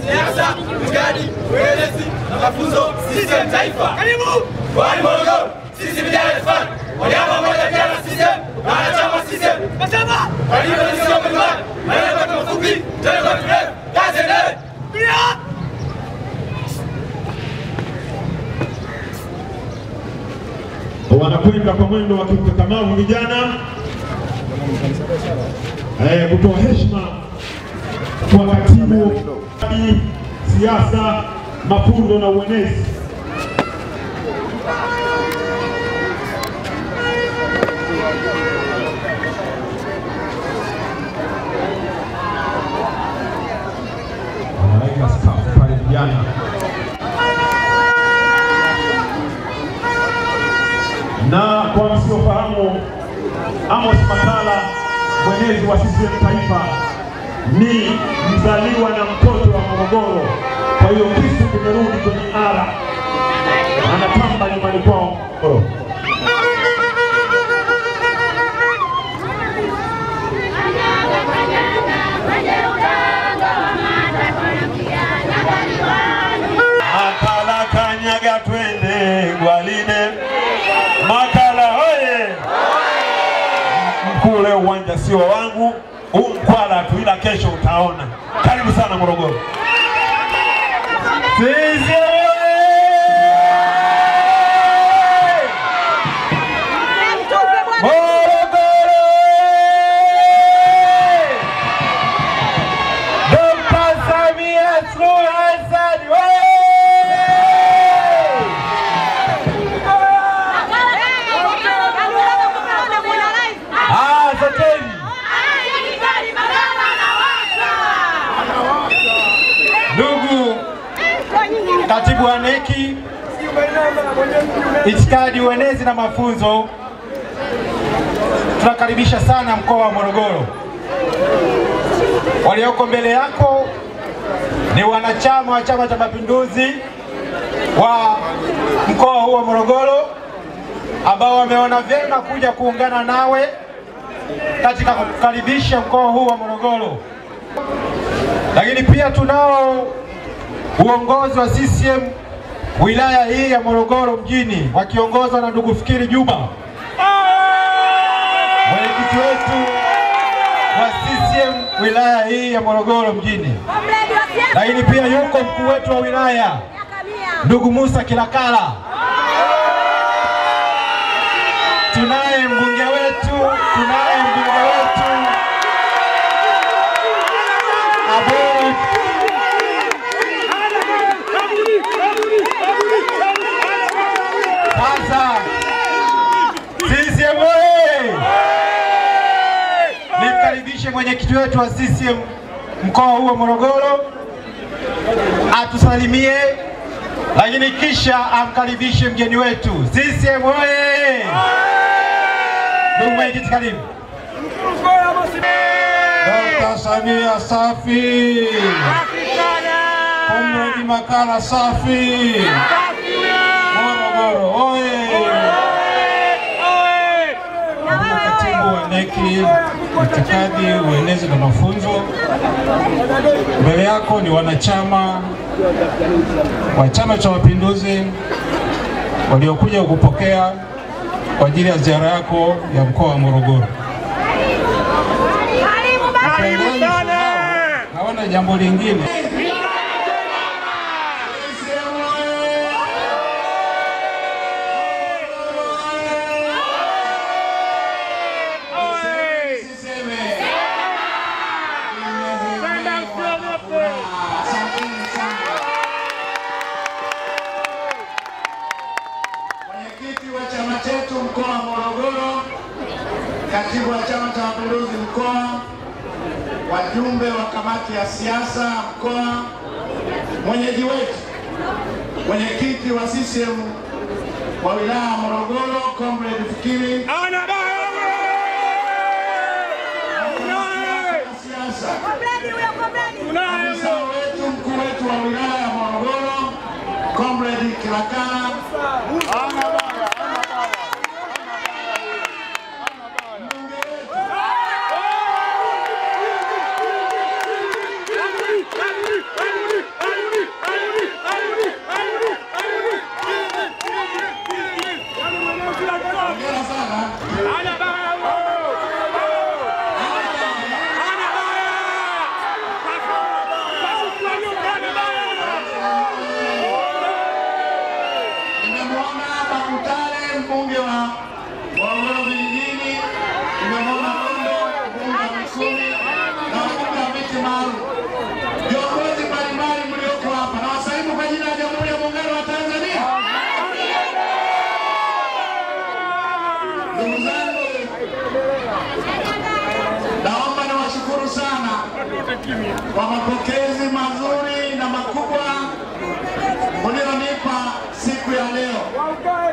Siasa, mgadi, uelezi na mafunzo CCM taifa. Karibu. Kwani Morogoro, sisi vijana fan. Waliama moja vijana CCM, na wanachama CCM. Nasema, karibu ni sio mbali. Maana kwa mafupi, tena kwa kirefu. Kazi endelee. Ndio. Wanakwenda kwa mwendo wa kikakamavu vijana. Kutoa heshima kwa katibu siasa, mafunzo na uenezi. Wanaweka skafu pale vijana. Na kwa msiofahamu, Amos Makala, mwenezi wa CCM taifa, ni mzaliwa na mtoto wa Morogoro. Kwa hiyo kisu kimerudi kwenye ara, anatamba nyumbani kwao Morogoro. Makala kanyaga twende Gwaline. Makala hoye! Mkuu, leo uwanja sio wangu, Mkwala tu, ila kesho utaona. Karibu sana Morogoro. Sisi Katibu wa neki, itikadi, uenezi na mafunzo, tunakaribisha sana mkoa wa Morogoro. Walioko mbele yako ni wanachama wa Chama cha Mapinduzi wa mkoa huu wa Morogoro ambao wameona vyema kuja kuungana nawe katika kukaribisha mkoa huu wa Morogoro. Lakini pia tunao uongozi wa CCM wilaya hii ya Morogoro mjini wakiongozwa na ndugu Fikiri Juma, mwenyekiti wetu wa CCM wilaya hii ya Morogoro mjini. Lakini pia yuko mkuu wetu wa wilaya ndugu Musa Kilakala. Tunaye mbunge wetu Abu. Sasa CCM oye! Nimkaribishe mwenyekiti wetu wa CCM mkoa huu wa Morogoro atusalimie, lakini kisha amkaribishe mgeni wetu. CCM oye! Ndugu mwenyekiti, karibu. Dr. Samia safi. Comrade Makala safi. Morogoro oye! Katibu wa neki, itikadi, uenezi na mafunzo. Mbele yako ni wanachama wa Chama cha Mapinduzi waliokuja kukupokea kwa ajili ya ziara yako ya mkoa wa Morogoro. Karibu sana. Hawana jambo lingine. Mwenyekiti wa chama chetu mkoa wa Morogoro, katibu wa Chama cha Mapinduzi mkoa, wajumbe wa kamati ya siasa mkoa, mwenyeji wetu, mwenyekiti wa CCM wa wilaya ya Morogoro, Comrade Fikiri. Afisa wetu, mkuu wetu wa wilaya ya Morogoro, Comrade Kilakala. Mbunge wetu kwa mapokezi mazuri na makubwa mlionipa siku ya leo.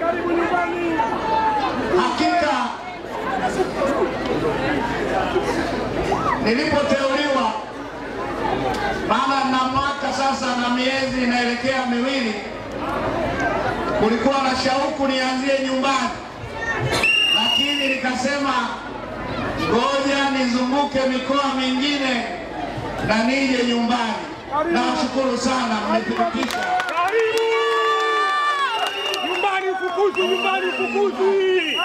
Karibu nyumbani. Hakika nilipoteuliwa baada na mwaka sasa na miezi inaelekea miwili, kulikuwa na shauku nianzie nyumbani, lakini nikasema ngoja nizunguke mikoa mingine na nije nyumbani. Nawashukuru sana, mmethibitisha. Nyumbani ufukuzi, nyumbani ufukuzi.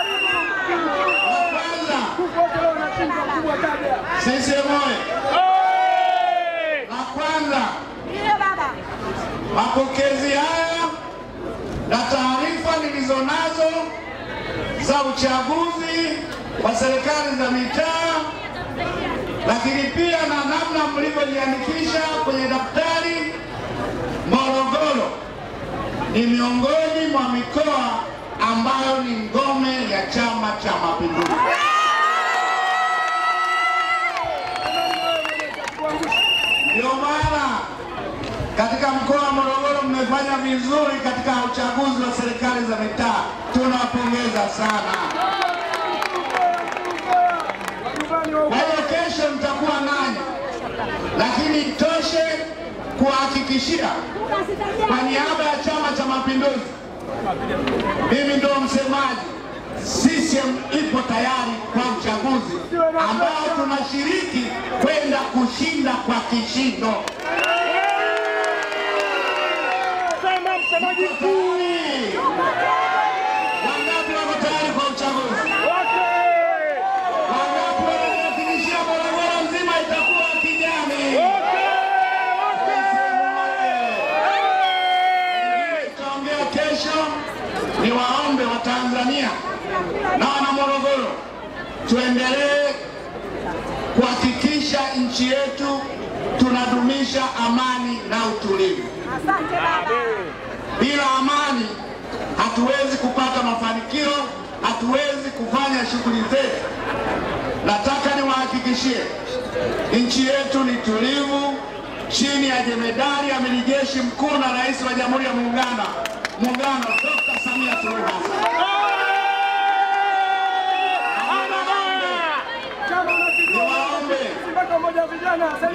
Sisi moyo. La kwanza, mapokezi haya na taarifa nilizonazo za uchaguzi wa serikali za mitaa, lakini pia na namna mlivyojiandikisha kwenye daftari, Morogoro ni miongoni mwa mikoa ambayo ni ngome ya Chama cha Mapinduzi. Ndio maana katika mkoa wa Morogoro mmefanya vizuri katika uchaguzi wa serikali za mitaa. Tunawapongeza sana. Kwa hiyo kesho mtakuwa nani, lakini itoshe kuhakikishia kwa niaba ya Chama cha Mapinduzi, mimi ndio msemaji. CCM ipo tayari kwa uchaguzi ambao tunashiriki kwenda kushinda kwa kishindo. Sema msemaji mkuu. Wangapi wako tayari kwa uchaguzi? Wangapi wanahakikishia Morogoro nzima itakuwa kijani? Tutaongea kesho. Niwaombe wa Tanzania na wana Morogoro tuendelee kuhakikisha nchi yetu tunadumisha amani na utulivu. Bila amani hatuwezi kupata mafanikio, hatuwezi kufanya shughuli zetu. Nataka niwahakikishie nchi yetu ni tulivu chini ya jemedari amiri jeshi mkuu na rais wa Jamhuri ya Muungano Dr. Samia Suluhu Hassan.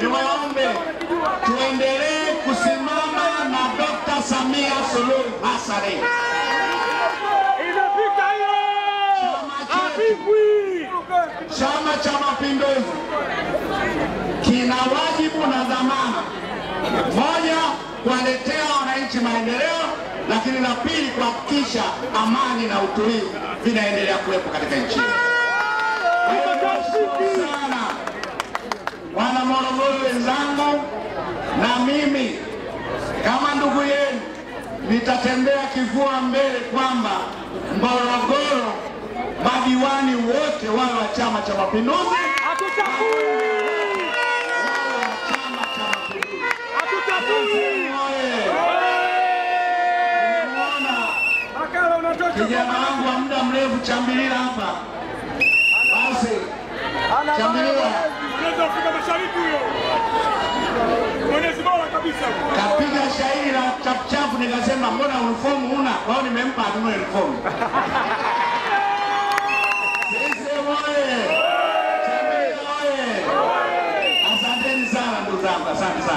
Niwaombe tuendelee kusimama na Dr. Samia Suluhu Hassan. Inafika hiyo. Chama cha Mapinduzi kina wajibu na dhamana, moja, kuwaletea wananchi maendeleo, lakini la pili, kuhakikisha amani na utulivu vinaendelea kuwepo katika nchi. Sana wana Morogoro wenzangu, na mimi kama ndugu yenu nitatembea kifua mbele kwamba Morogoro madiwani wote wale wa Chama cha Mapinduzi. Kijana wangu wa muda mrefu Chambilila hapa. Basi Chambilila unaweza kufika mashariki huyo. Mwenyezi bora kabisa. Kapiga shairi la chafu nikasema mbona uniform huna? Kwa hiyo nimempa anunue uniform. Sisi moye. Chambilila moye. Asanteni sana ndugu zangu, asante sana.